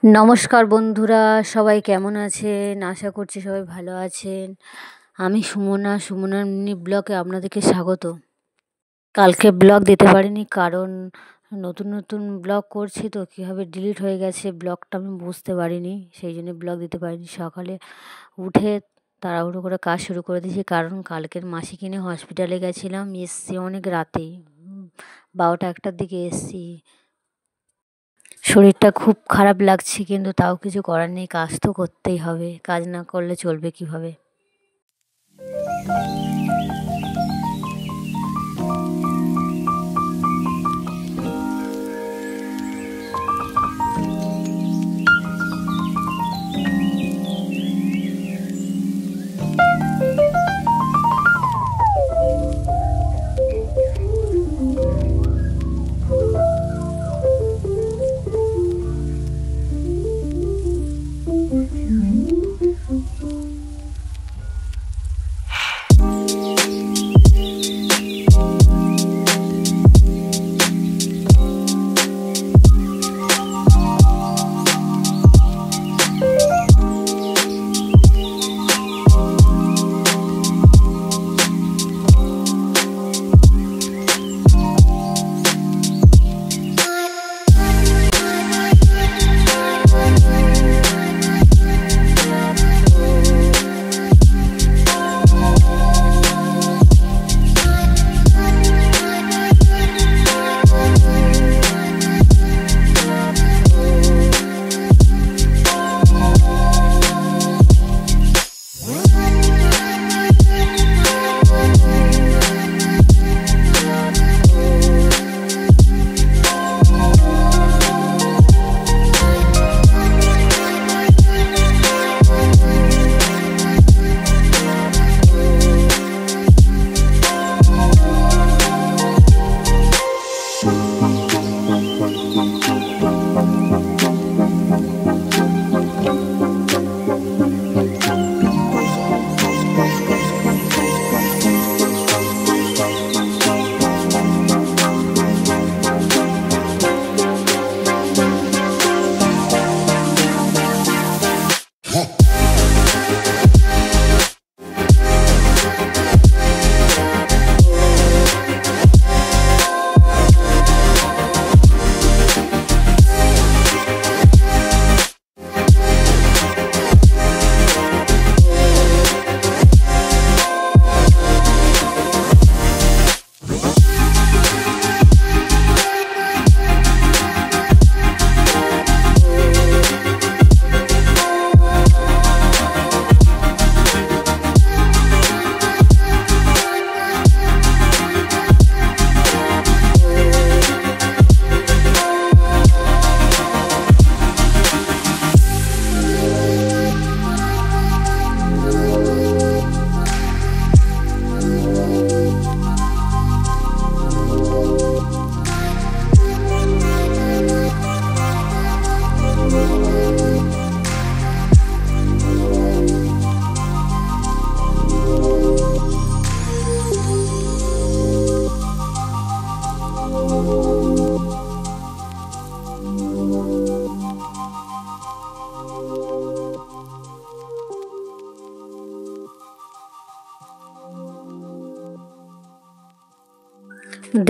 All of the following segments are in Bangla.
নমস্কার বন্ধুরা, সবাই কেমন আছেন? আশা করছি সবাই ভালো আছেন। আমি সুমনার মিনি ব্লগে আপনাদেরকে স্বাগত। কালকে ব্লগ দিতে পারিনি কারণ নতুন নতুন ব্লগ করছি তো কীভাবে ডিলিট হয়ে গেছে ব্লগটা আমি বুঝতে পারিনি, সেই জন্য ব্লগ দিতে পারিনি। সকালে উঠে তাড়াহুড়ো করে কাজ শুরু করে দিয়েছি কারণ কালকের মাসি কিনে হসপিটালে গেছিলাম, এসছি অনেক রাতে, 12টা 1টার দিকে এসছি। শরীরটা খুব খারাপ লাগছে কিন্তু তাও কিছু করার নেই, কাজ তো করতেই হবে, কাজ না করলে চলবে কিভাবে।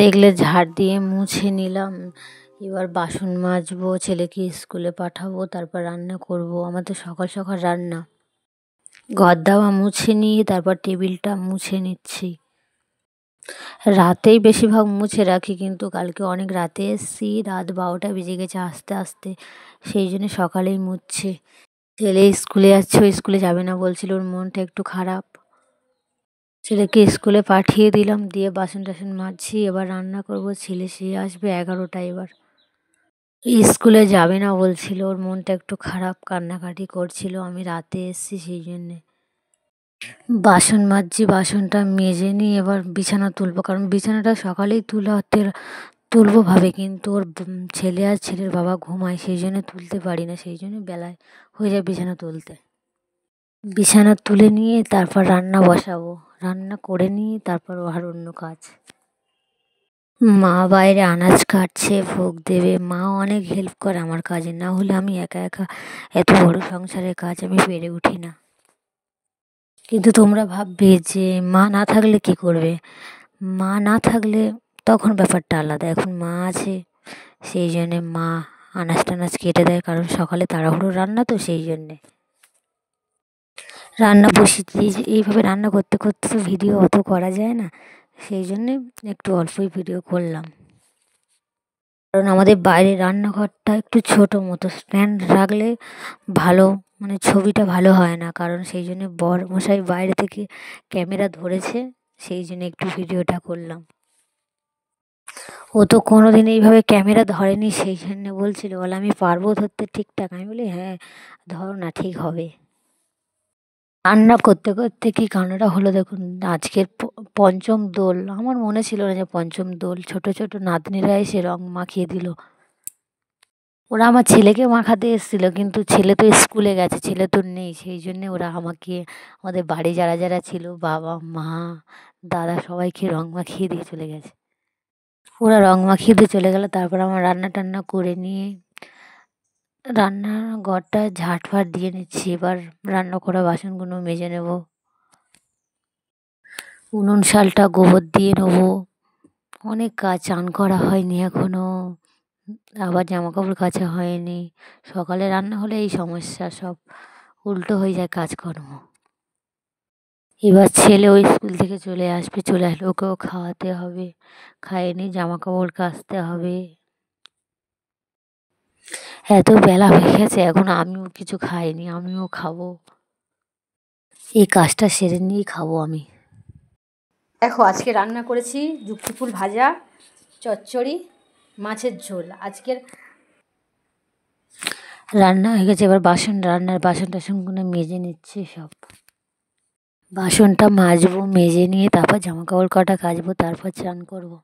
দেখলে ঝাড় দিয়ে মুছে নিলাম, এবার বাসন মাজবো, ছেলেকে স্কুলে পাঠাবো, তারপর রান্না করব। আমাদের সকাল সকাল রান্না। ঘর দাওয়া মুছে নিয়ে তারপর টেবিলটা মুছে নিচ্ছি। রাতেই বেশিরভাগ মুছে রাখি কিন্তু কালকে অনেক রাতে এসছি, রাত 12টা বেজে গেছে আস্তে আস্তে, সেই জন্য সকালেই মুছছি। ছেলে স্কুলে যাচ্ছে, ও স্কুলে যাবে না বলছিল, ওর মনটা একটু খারাপ। ছেলেকে স্কুলে পাঠিয়ে দিলাম, দিয়ে বাসন টাসন মাজছি, এবার রান্না করব। ছেলে সে আসবে 11টায়, এবার স্কুলে যাবে না বলছিল, ওর মনটা একটু খারাপ, কান্নাকাটি করছিল, আমি রাতে এসছি সেই জন্যে। বাসন মাজছি, বাসনটা মেজে নিয়ে এবার বিছানা তুলবো, কারণ বিছানাটা সকালেই তুলবো ভাবে কিন্তু ওর ছেলে আর ছেলের বাবা ঘুমায়, সেই জন্য তুলতে পারি না, সেই জন্য বেলায় হয়ে যায় বিছানা তুলতে। বিছানা তুলে নিয়ে তারপর রান্না বসাবো, রান্না করে নিয়ে তারপর আর অন্য কাজ। মা বাইরে আনাজ কাটছে, ভোগ দেবে। মাও অনেক হেল্প করে আমার কাজে, না হলে আমি একা একা এত বড় সংসারের কাজ আমি পেরে উঠি না। কিন্তু তোমরা ভাববে যে মা না থাকলে কি করবে? মা না থাকলে তখন ব্যাপারটা আলাদা। এখন মা আছে, সেই জন্যে মা আনাজ টানাজ কেটে দেয়, কারণ সকালে তাড়াহুড়ো রান্না তো, সেই জন্যে রান্না বসিয়ে দিয়ে এইভাবে রান্না করতে করতে তো ভিডিও অত করা যায় না, সেই জন্যে একটু অল্পই ভিডিও করলাম। কারণ আমাদের বাইরে রান্নাঘরটা একটু ছোটো মতো, স্ট্যান্ড রাখলে ভালো মানে ছবিটা ভালো হয় না, কারণ সেই জন্যে বরমশাই বাইরে থেকে ক্যামেরা ধরেছে, সেই জন্য একটু ভিডিওটা করলাম। ও তো কোনো দিন এইভাবে ক্যামেরা ধরেনি, সেই জন্য বলছিল, বলে আমি পারবো ধরতে ঠিকঠাক? আমি বলি হ্যাঁ ধরো না, ঠিক হবে। রান্না করতে করতে কি কাণ্ডটা হলো দেখুন। আজকের পঞ্চম দোল, আমার মনে ছিল না যে পঞ্চম দোল। ছোট ছোট নাতনিরা এসে রং মাখিয়ে দিল। ওরা আমার ছেলেকে মাখাতে এসেছিলো, কিন্তু ছেলে তো স্কুলে গেছে, ছেলে তো নেই, সেই জন্যে ওরা আমাকে, আমাদের বাড়ি যারা যারা ছিল, বাবা মা দাদা, সবাইকে রং মাখিয়ে দিয়ে চলে গেছে। ওরা রং মাখিয়ে দিয়ে চলে গেল, তারপর আমার রান্না টান্না করে নিয়ে রান্নার ঘরটা ঝাঁটফাট দিয়ে নিচ্ছি। এবার রান্না করা বাসনগুলো মেজে নেব, উনুন শালটা গোবর দিয়ে নেবো। অনেক কাজ, চান করা হয়নি এখনও, আবার জামা কাপড় কাচা হয়নি। সকালে রান্না হলে এই সমস্যা, সব উল্টো হয়ে যায় কাজকর্ম। এবার ছেলে ওই স্কুল থেকে চলে আসবে, চলে আসলে ওকেও খাওয়াতে হবে, খাইয়ে জামা কাপড় কাচতে হবে। এত বেলা হয়ে গেছে, এখন আমিও কিছু খাইনি, আমিও খাবো। এই কাজটা সেরে নিয়েই খাবো আমি। দেখো আজকে রান্না করেছি যুক্তি ফুল ভাজা, চচ্চড়ি, মাছের ঝোল। আজকের রান্না হয়ে গেছে। এবার রান্নার বাসন টাসনগুলো মেজে নিচ্ছি সব। বাসনটা মাজবো, মেজে নিয়ে তারপর জামা কাপড় কটা কাচবো, তারপর চান করবো।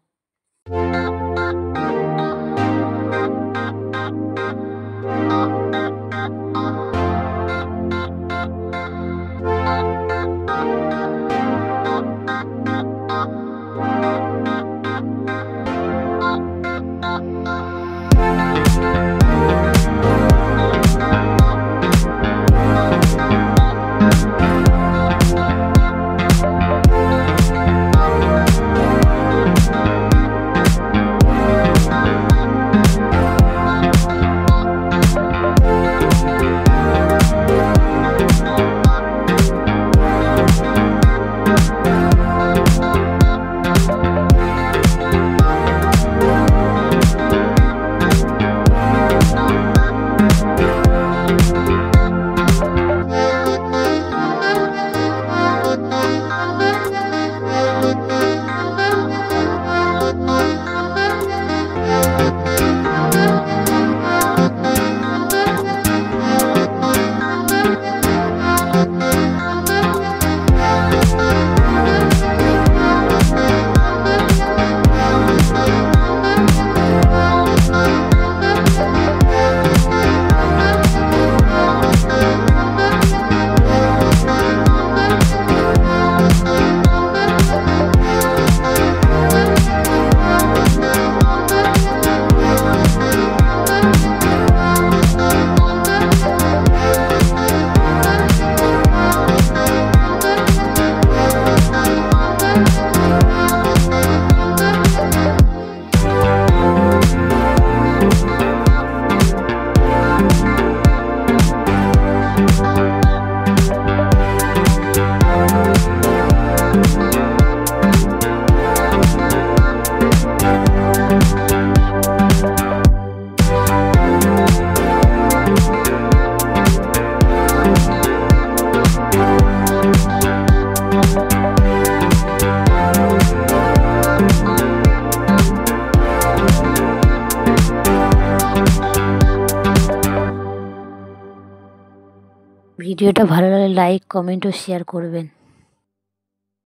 ভিডিওটা ভালো লাগলে লাইক, কমেন্ট ও শেয়ার করবেন।